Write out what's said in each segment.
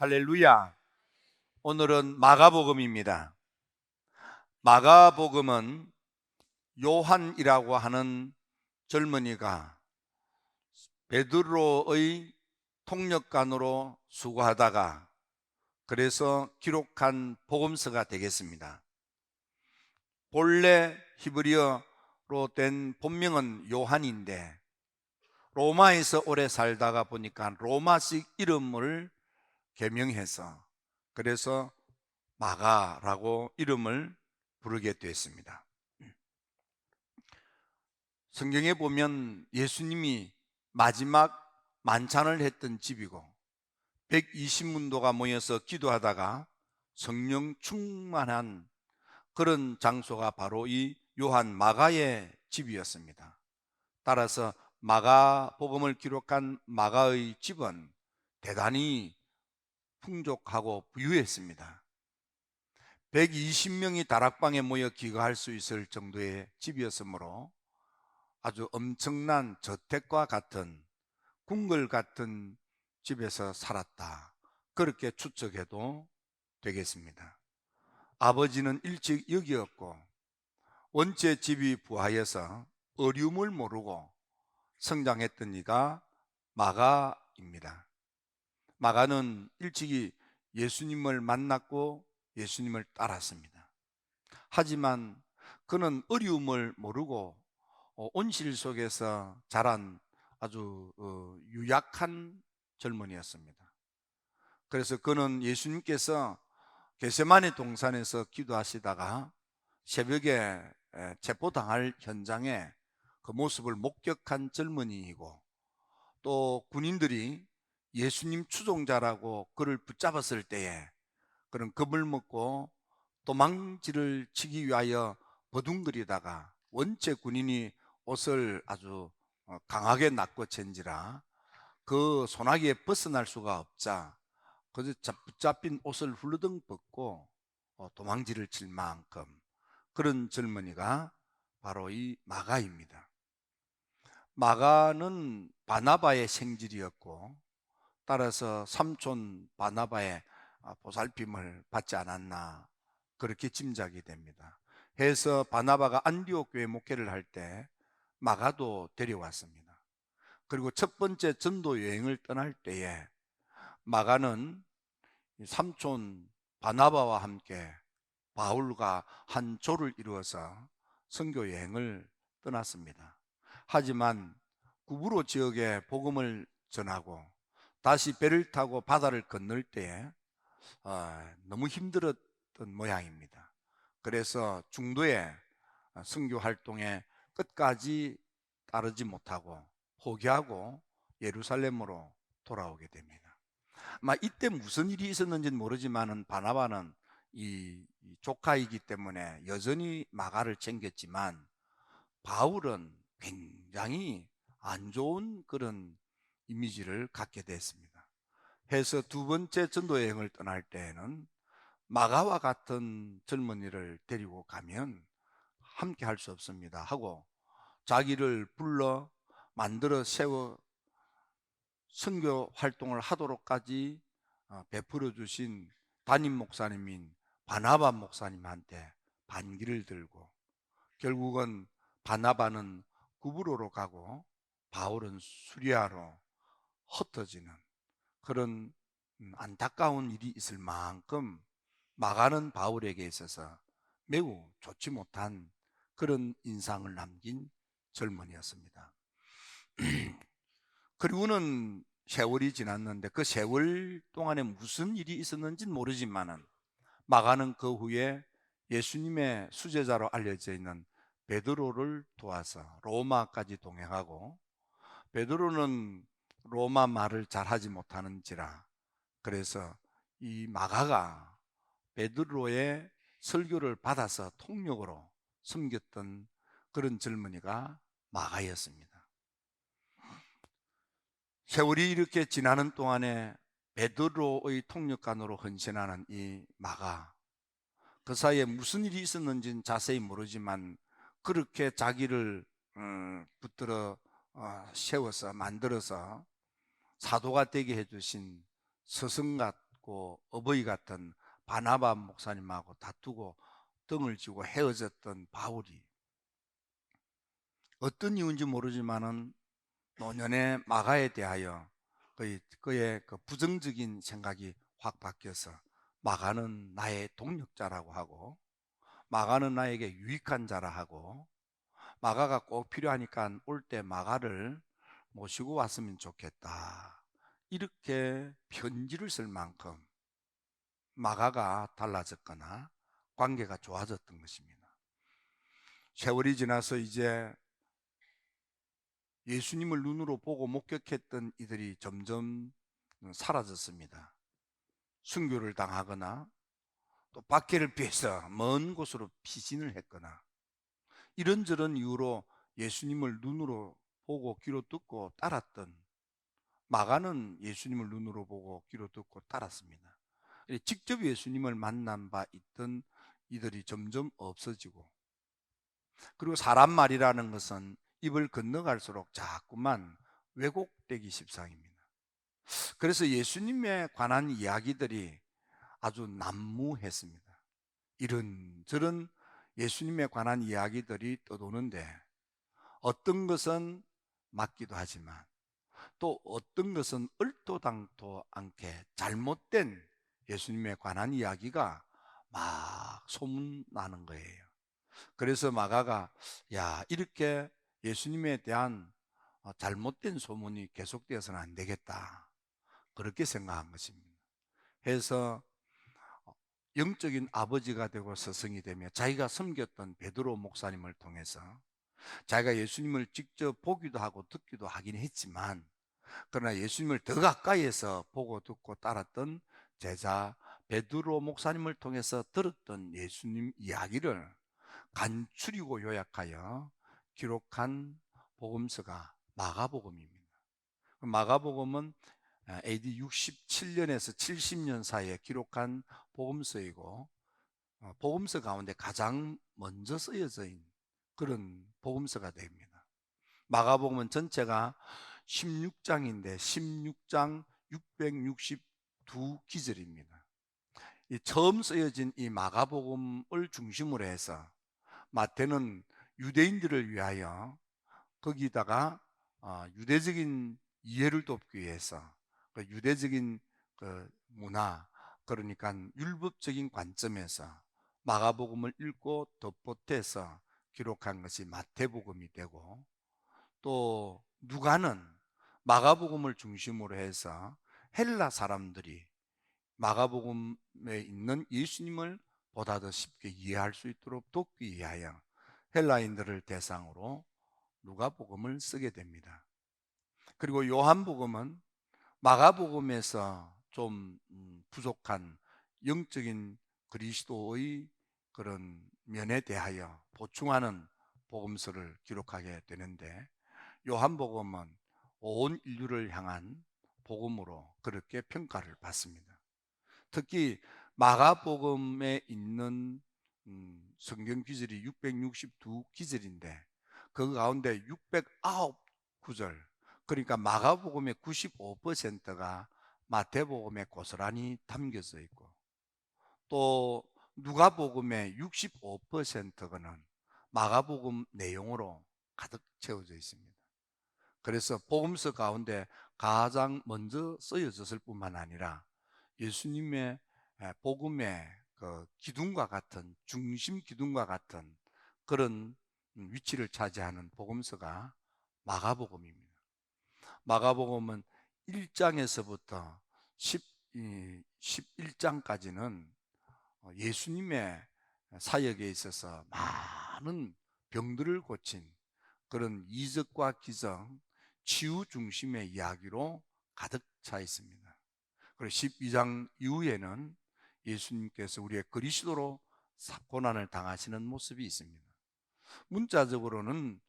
할렐루야. 오늘은 마가복음입니다. 마가복음은 요한이라고 하는 젊은이가 베드로의 통역관으로 수고하다가 그래서 기록한 복음서가 되겠습니다. 본래 히브리어로 된 본명은 요한인데 로마에서 오래 살다가 보니까 로마식 이름을 개명해서 그래서 마가라고 이름을 부르게 됐습니다. 성경에 보면 예수님이 마지막 만찬을 했던 집이고 120문도가 모여서 기도하다가 성령 충만한 그런 장소가 바로 이 요한 마가의 집이었습니다. 따라서 마가복음을 기록한 마가의 집은 대단히 풍족하고 부유했습니다. 120명이 다락방에 모여 기거할 수 있을 정도의 집이었으므로 아주 엄청난 저택과 같은 궁궐 같은 집에서 살았다, 그렇게 추측해도 되겠습니다. 아버지는 일찍 여기었고 원체 집이 부하여서 어려움을 모르고 성장했던 이가 마가입니다. 마가는 일찍이 예수님을 만났고 예수님을 따랐습니다. 하지만 그는 어려움을 모르고 온실 속에서 자란 아주 유약한 젊은이였습니다. 그래서 그는 예수님께서 겟세마네 동산에서 기도하시다가 새벽에 체포당할 현장에 그 모습을 목격한 젊은이이고, 또 군인들이 예수님 추종자라고 그를 붙잡았을 때에 그런 겁을 먹고 도망치를 치기 위하여 버둥거리다가 원체 군인이 옷을 아주 강하게 낚고챈지라 그 소나기에 벗어날 수가 없자 그 붙잡힌 옷을 훌러덩 벗고 도망치를 칠 만큼 그런 젊은이가 바로 이 마가입니다. 마가는 바나바의 생질이었고 따라서 삼촌 바나바의 보살핌을 받지 않았나 그렇게 짐작이 됩니다. 해서 바나바가 안디옥 교회 목회를 할 때 마가도 데려왔습니다. 그리고 첫 번째 전도 여행을 떠날 때에 마가는 삼촌 바나바와 함께 바울과 한 조를 이루어서 선교 여행을 떠났습니다. 하지만 구브로 지역에 복음을 전하고 다시 배를 타고 바다를 건널 때에 너무 힘들었던 모양입니다. 그래서 중도에 선교 활동에 끝까지 따르지 못하고 포기하고 예루살렘으로 돌아오게 됩니다. 아마 이때 무슨 일이 있었는지는 모르지만 바나바는 이 조카이기 때문에 여전히 마가를 챙겼지만 바울은 굉장히 안 좋은 그런 이미지를 갖게 됐습니다. 해서 두 번째 전도 여행을 떠날 때에는 마가와 같은 젊은이를 데리고 가면 함께 할 수 없습니다 하고 자기를 불러 만들어 세워 선교 활동을 하도록까지 베풀어 주신 담임 목사님인 바나바 목사님한테 반기를 들고 결국은 바나바는 구브로로 가고 바울은 수리아로 흩어지는 그런 안타까운 일이 있을 만큼 마가는 바울에게 있어서 매우 좋지 못한 그런 인상을 남긴 젊은이였습니다. 그리고는 세월이 지났는데 그 세월 동안에 무슨 일이 있었는지는 모르지만은 마가는 그 후에 예수님의 수제자로 알려져 있는 베드로를 도와서 로마까지 동행하고, 베드로는 로마 말을 잘하지 못하는지라 그래서 이 마가가 베드로의 설교를 받아서 통역으로 섬겼던 그런 젊은이가 마가였습니다. 세월이 이렇게 지나는 동안에 베드로의 통역관으로 헌신하는 이 마가, 그 사이에 무슨 일이 있었는지는 자세히 모르지만 그렇게 자기를 붙들어 세워서 만들어서 사도가 되게 해주신 스승과 없고 어버이 같은 바나바 목사님하고 다투고 등을 지고 헤어졌던 바울이 어떤 이유인지 모르지만은 노년의 마가에 대하여 그의 그 부정적인 생각이 확 바뀌어서 마가는 나의 동력자라고 하고, 마가는 나에게 유익한 자라 하고, 마가가 꼭 필요하니까 올 때 마가를 모시고 왔으면 좋겠다, 이렇게 편지를 쓸 만큼 마가가 달라졌거나 관계가 좋아졌던 것입니다. 세월이 지나서 이제 예수님을 눈으로 보고 목격했던 이들이 점점 사라졌습니다. 순교를 당하거나 또 박해를 피해서 먼 곳으로 피신을 했거나 이런저런 이유로 예수님을 눈으로 보고 귀로 듣고 따랐던 마가는 예수님을 눈으로 보고 귀로 듣고 따랐습니다. 직접 예수님을 만난 바 있던 이들이 점점 없어지고, 그리고 사람 말이라는 것은 입을 건너갈수록 자꾸만 왜곡되기 십상입니다. 그래서 예수님에 관한 이야기들이 아주 난무했습니다. 이런저런 예수님에 관한 이야기들이 떠도는데 어떤 것은 맞기도 하지만 또 어떤 것은 얼토당토 않게 잘못된 예수님에 관한 이야기가 막 소문나는 거예요. 그래서 마가가 이렇게 예수님에 대한 잘못된 소문이 계속되어서는 안 되겠다, 그렇게 생각한 것입니다. 해서 영적인 아버지가 되고 스승이 되며 자기가 섬겼던 베드로 목사님을 통해서 자기가 예수님을 직접 보기도 하고 듣기도 하긴 했지만, 그러나 예수님을 더 가까이에서 보고 듣고 따랐던 제자 베드로 목사님을 통해서 들었던 예수님 이야기를 간추리고 요약하여 기록한 복음서가 마가복음입니다. 마가복음은 AD 67년에서 70년 사이에 기록한 복음서이고, 복음서 가운데 가장 먼저 쓰여져 있는 그런 복음서가 됩니다. 마가복음은 전체가 16장인데 16장 662기절입니다. 처음 쓰여진 이 마가복음을 중심으로 해서 마태는 유대인들을 위하여 거기다가 유대적인 이해를 돕기 위해서 그 유대적인 그 문화, 그러니까 율법적인 관점에서 마가복음을 읽고 덧보태서 기록한 것이 마태복음이 되고, 또 누가는 마가복음을 중심으로 해서 헬라 사람들이 마가복음에 있는 예수님을 보다 더 쉽게 이해할 수 있도록 돕기 위하여 헬라인들을 대상으로 누가복음을 쓰게 됩니다. 그리고 요한복음은 마가복음에서 좀 부족한 영적인 그리스도의 그런 면에 대하여 보충하는 복음서를 기록하게 되는데, 요한복음은 온 인류를 향한 복음으로 그렇게 평가를 받습니다. 특히 마가복음에 있는 성경 기절이 662기절인데 그 가운데 609구절, 그러니까 마가복음의 95%가 마태복음에 고스란히 담겨져 있고, 또 누가복음의 65%는 마가복음 내용으로 가득 채워져 있습니다. 그래서 복음서 가운데 가장 먼저 쓰여졌을 뿐만 아니라 예수님의 복음의 그 기둥과 같은, 중심 기둥과 같은 그런 위치를 차지하는 복음서가 마가복음입니다. 마가복음은 1장에서부터 11장까지는 예수님의 사역에 있어서 많은 병들을 고친 그런 이적과 기적, 치유 중심의 이야기로 가득 차 있습니다. 그리고 12장 이후에는 예수님께서 우리의 그리스도로 고난을 당하시는 모습이 있습니다. 문자적으로는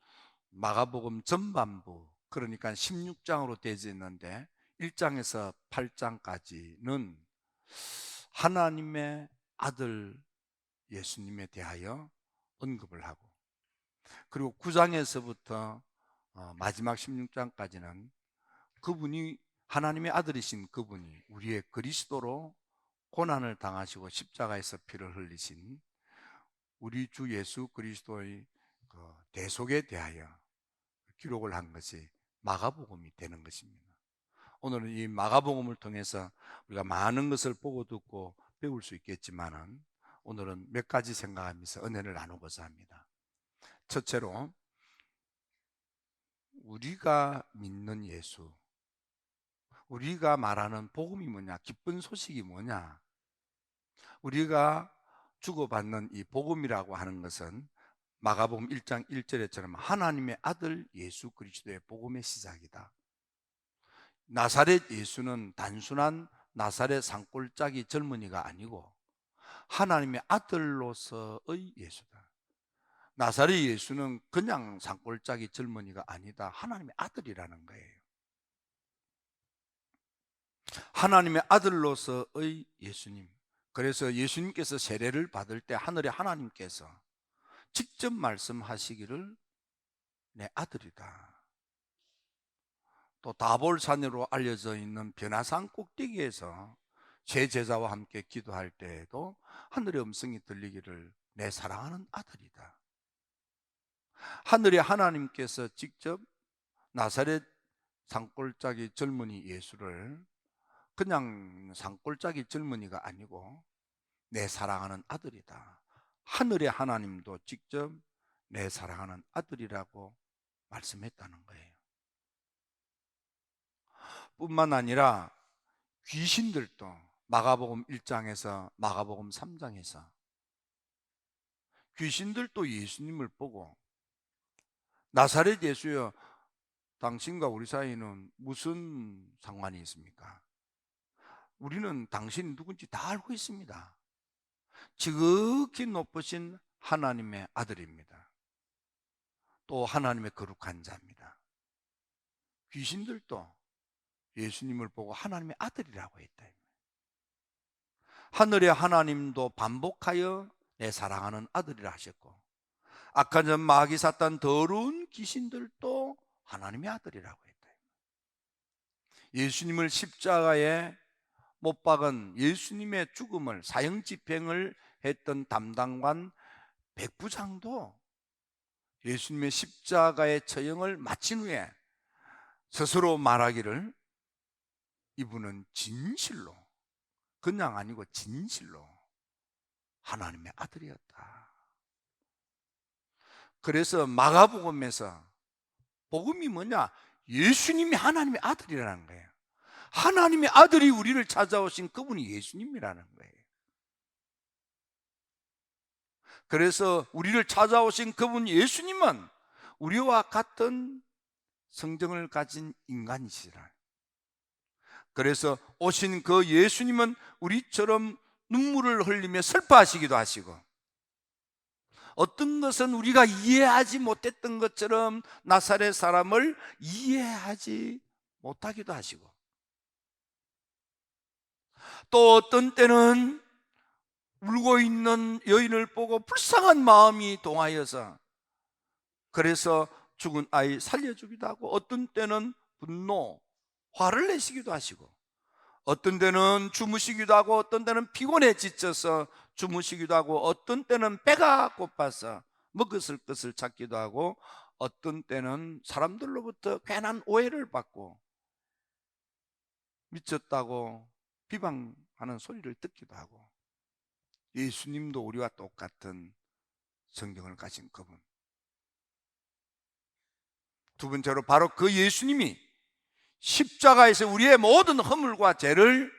마가복음 전반부, 그러니까 16장으로 되어 있는데 1장에서 8장까지는 하나님의 아들 예수님에 대하여 언급을 하고, 그리고 9장에서부터 마지막 16장까지는 그분이, 하나님의 아들이신 그분이 우리의 그리스도로 고난을 당하시고 십자가에서 피를 흘리신 우리 주 예수 그리스도의 그 대속에 대하여 기록을 한 것이 마가복음이 되는 것입니다. 오늘은 이 마가복음을 통해서 우리가 많은 것을 보고 듣고 배울 수 있겠지만은 오늘은 몇 가지 생각하면서 은혜를 나누고자 합니다. 첫째로, 우리가 믿는 예수, 우리가 말하는 복음이 뭐냐, 기쁜 소식이 뭐냐, 우리가 주고받는 이 복음이라고 하는 것은 마가복음 1장 1절에처럼 하나님의 아들 예수 그리스도의 복음의 시작이다. 나사렛 예수는 단순한 나사렛 산골짜기 젊은이가 아니고 하나님의 아들로서의 예수다. 나사렛 예수는 그냥 산골짜기 젊은이가 아니다. 하나님의 아들이라는 거예요. 하나님의 아들로서의 예수님. 그래서 예수님께서 세례를 받을 때 하늘의 하나님께서 직접 말씀하시기를 내 아들이다. 또 다볼산으로 알려져 있는 변화산 꼭대기에서 제 제자와 함께 기도할 때에도 하늘의 음성이 들리기를 내 사랑하는 아들이다. 하늘의 하나님께서 직접 나사렛 산골짜기 젊은이 예수를 그냥 산골짜기 젊은이가 아니고 내 사랑하는 아들이다. 하늘의 하나님도 직접 내 사랑하는 아들이라고 말씀했다는 거예요. 뿐만 아니라 귀신들도 마가복음 1장에서 마가복음 3장에서 귀신들도 예수님을 보고 나사렛 예수여, 당신과 우리 사이는 무슨 상관이 있습니까? 우리는 당신이 누군지 다 알고 있습니다. 지극히 높으신 하나님의 아들입니다. 또 하나님의 거룩한 자입니다. 귀신들도 예수님을 보고 하나님의 아들이라고 했다. 하늘의 하나님도 반복하여 내 사랑하는 아들이라 하셨고, 악한 전 마귀 사탄 더러운 귀신들도 하나님의 아들이라고 했다. 예수님을 십자가에 못 박은 예수님의 죽음을 사형 집행을 했던 담당관 백부장도 예수님의 십자가의 처형을 마친 후에 스스로 말하기를 이분은 진실로, 그냥 아니고 진실로 하나님의 아들이었다. 그래서 마가복음에서 복음이 뭐냐? 예수님이 하나님의 아들이라는 거예요. 하나님의 아들이 우리를 찾아오신 그분이 예수님이라는 거예요. 그래서 우리를 찾아오신 그분 예수님은 우리와 같은 성정을 가진 인간이시라. 그래서 오신 그 예수님은 우리처럼 눈물을 흘리며 슬퍼하시기도 하시고, 어떤 것은 우리가 이해하지 못했던 것처럼 나사렛 사람을 이해하지 못하기도 하시고, 또 어떤 때는 울고 있는 여인을 보고 불쌍한 마음이 동하여서 그래서 죽은 아이 살려주기도 하고, 어떤 때는 분노, 화를 내시기도 하시고, 어떤 때는 주무시기도 하고, 어떤 때는 피곤해 지쳐서 주무시기도 하고, 어떤 때는 배가 고파서 먹을 것을 찾기도 하고, 어떤 때는 사람들로부터 괜한 오해를 받고 미쳤다고 비방하는 소리를 듣기도 하고, 예수님도 우리와 똑같은 성경을 가진 그분. 두 번째로 바로 그 예수님이 십자가에서 우리의 모든 허물과 죄를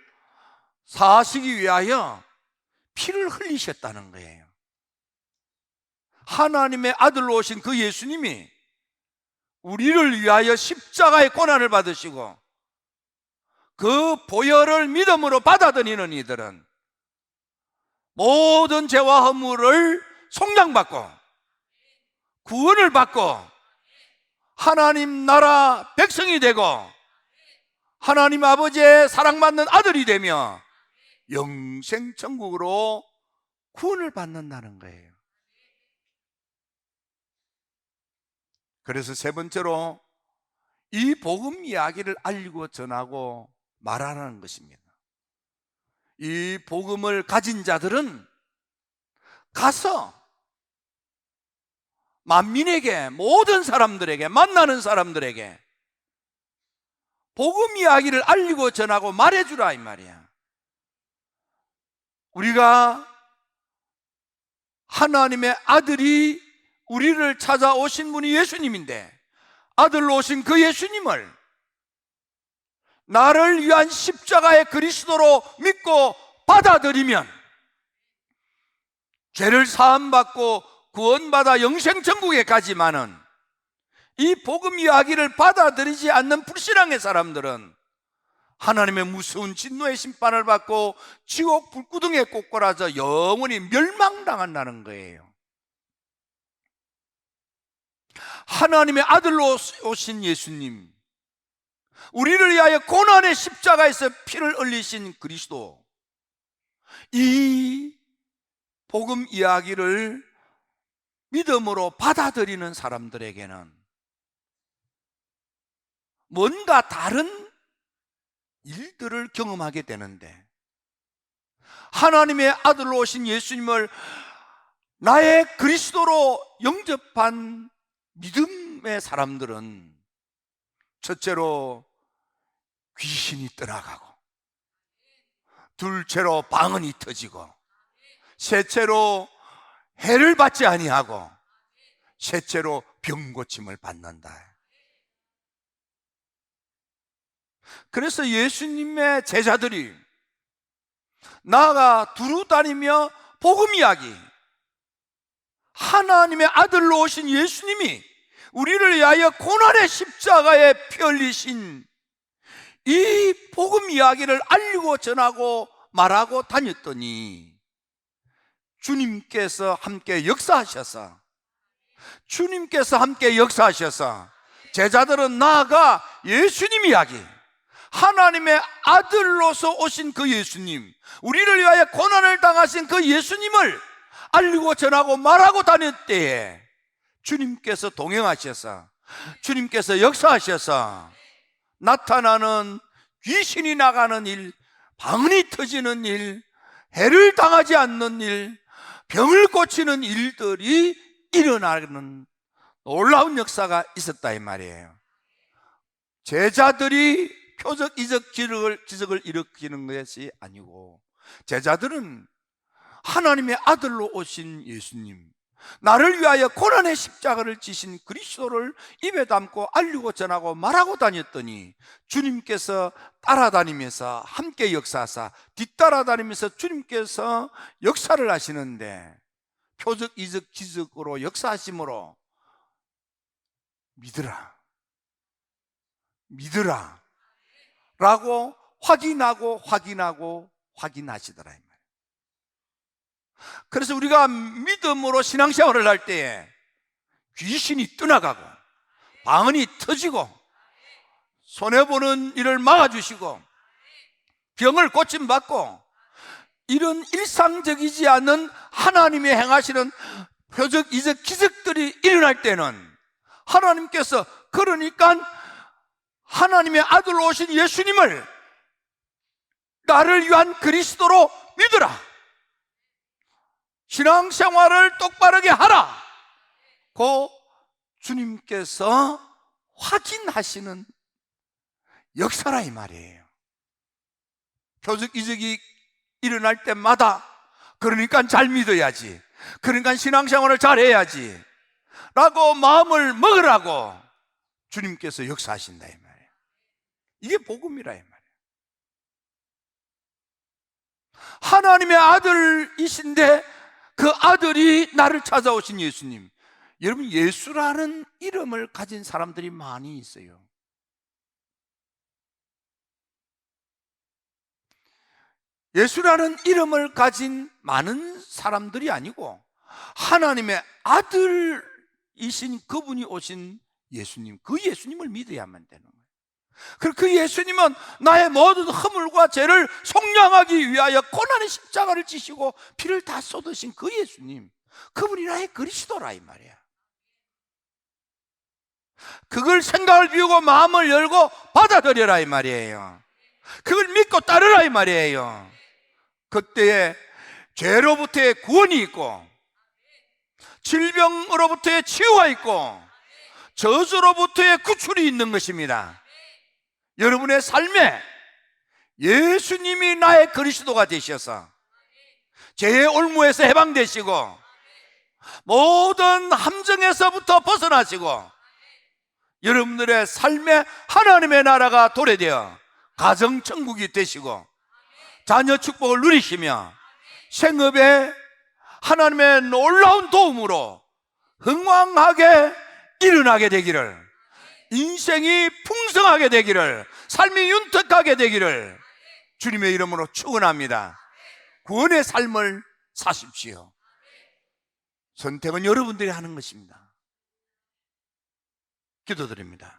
사하시기 위하여 피를 흘리셨다는 거예요. 하나님의 아들로 오신 그 예수님이 우리를 위하여 십자가의 고난을 받으시고 그 보혈을 믿음으로 받아들이는 이들은 모든 죄와 허물을 속량받고 구원을 받고 하나님 나라 백성이 되고 하나님 아버지의 사랑받는 아들이 되며 영생 천국으로 구원을 받는다는 거예요. 그래서 세 번째로 이 복음 이야기를 알리고 전하고 말하라는 것입니다. 이 복음을 가진 자들은 가서 만민에게, 모든 사람들에게, 만나는 사람들에게 복음 이야기를 알리고 전하고 말해주라 이 말이야. 우리가 하나님의 아들이 우리를 찾아오신 분이 예수님인데, 아들로 오신 그 예수님을 나를 위한 십자가의 그리스도로 믿고 받아들이면 죄를 사함받고 구원받아 영생천국에 가지만은, 이 복음 이야기를 받아들이지 않는 불신앙의 사람들은 하나님의 무서운 진노의 심판을 받고 지옥 불구덩이에 꼬꾸라져 영원히 멸망당한다는 거예요. 하나님의 아들로 오신 예수님, 우리를 위하여 고난의 십자가에서 피를 흘리신 그리스도, 이 복음 이야기를 믿음으로 받아들이는 사람들에게는 뭔가 다른 일들을 경험하게 되는데, 하나님의 아들로 오신 예수님을 나의 그리스도로 영접한 믿음의 사람들은 첫째로 귀신이 떠나가고, 둘째로 방언이 터지고, 셋째로 해를 받지 아니하고, 셋째로 병 고침을 받는다. 그래서 예수님의 제자들이 나아가 두루 다니며 복음 이야기, 하나님의 아들로 오신 예수님이 우리를 위하여 고난의 십자가에 피 흘리신 이 복음 이야기를 알리고 전하고 말하고 다녔더니, 주님께서 함께 역사하셔서 제자들은 나아가 예수님 이야기, 하나님의 아들로서 오신 그 예수님, 우리를 위하여 고난을 당하신 그 예수님을 알리고 전하고 말하고 다닐 때에 주님께서 동행하셔서, 주님께서 역사하셔서 나타나는 귀신이 나가는 일, 방언이 터지는 일, 해를 당하지 않는 일, 병을 고치는 일들이 일어나는 놀라운 역사가 있었다 이 말이에요. 제자들이 표적, 이적, 기적을 일으키는 것이 아니고, 제자들은 하나님의 아들로 오신 예수님, 나를 위하여 고난의 십자가를 지신 그리스도를 입에 담고 알리고 전하고 말하고 다녔더니, 주님께서 따라다니면서 함께 역사하사 뒤따라다니면서 주님께서 역사를 하시는데, 표적, 이적, 기적으로 역사하심으로 믿으라 라고 확인하시더라 이 말이에요. 그래서 우리가 믿음으로 신앙생활을 할 때에 귀신이 떠나가고, 방언이 터지고, 손해보는 일을 막아주시고, 병을 고침받고, 이런 일상적이지 않은 하나님이 행하시는 표적, 이적, 기적들이 일어날 때는 하나님께서, 그러니까 하나님의 아들로 오신 예수님을 나를 위한 그리스도로 믿으라, 신앙생활을 똑바르게 하라 고 주님께서 확인하시는 역사라 이 말이에요. 표적, 이적이 일어날 때마다, 그러니까 잘 믿어야지, 그러니까 신앙생활을 잘 해야지 라고 마음을 먹으라고 주님께서 역사하신다 이 말이에요. 이게 복음이라 이 말이에요. 하나님의 아들이신데 그 아들이 나를 찾아오신 예수님. 여러분, 예수라는 이름을 가진 사람들이 많이 있어요. 예수라는 이름을 가진 많은 사람들이 아니고, 하나님의 아들이신 그분이 오신 예수님, 그 예수님을 믿어야만 되는 거예요. 그리고 그 예수님은 나의 모든 허물과 죄를 속량하기 위하여 고난의 십자가를 지시고 피를 다 쏟으신 그 예수님, 그분이 나의 그리스도라 이 말이야. 그걸 생각을 비우고 마음을 열고 받아들여라 이 말이에요. 그걸 믿고 따르라 이 말이에요. 그때에 죄로부터의 구원이 있고, 질병으로부터의 치유가 있고, 저주로부터의 구출이 있는 것입니다. 여러분의 삶에 예수님이 나의 그리스도가 되셔서 죄의 올무에서 해방되시고 모든 함정에서부터 벗어나시고 여러분들의 삶에 하나님의 나라가 도래되어 가정천국이 되시고 자녀 축복을 누리시며 생업에 하나님의 놀라운 도움으로 흥왕하게 일어나게 되기를, 인생이 풍성하게 되기를, 삶이 윤택하게 되기를 주님의 이름으로 축원합니다. 구원의 삶을 사십시오. 선택은 여러분들이 하는 것입니다. 기도드립니다.